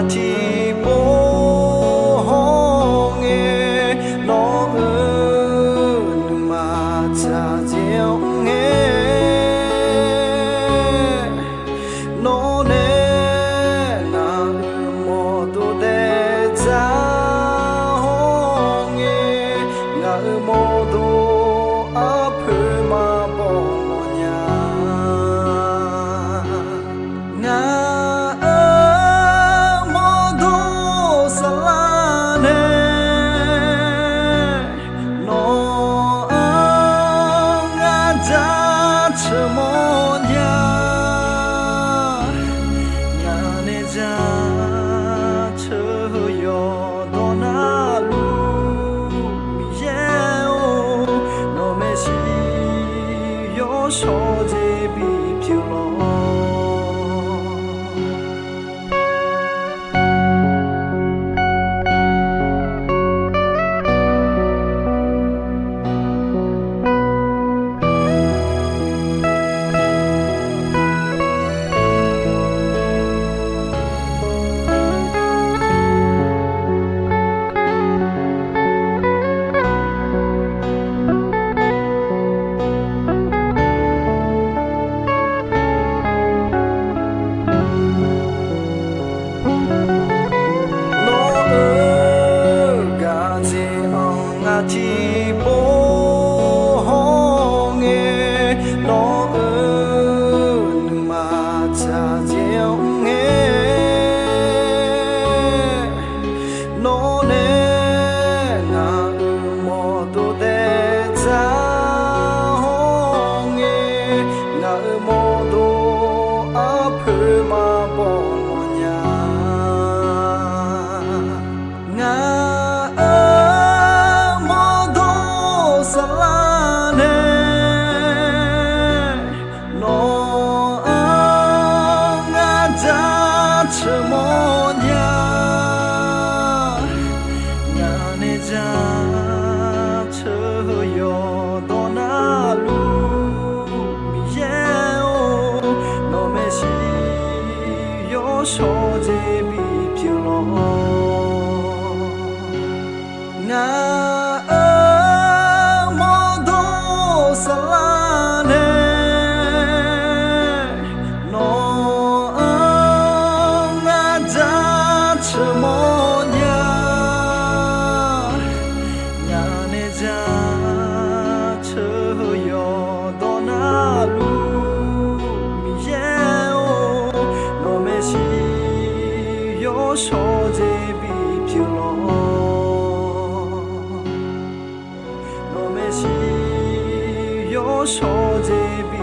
chỉ bố nghe nó ơn mà cha chiều nghe nó nè là một tu để cha nghe là một tu ấp mà bỏ nhà chỉ bố nghe nó ơn mà cha chiều nghe nó nè là một tu để cha nghe là một tu ấp mà bỏ nhà cho dễ bị phiêu lo ngã ở mô tô xa la nè nó ngã ra chờ mô nhà nè ra chờ yo đó na lu mi yeo nó mê si cho dễ bị phiêu lo nó mê si cho dễ bị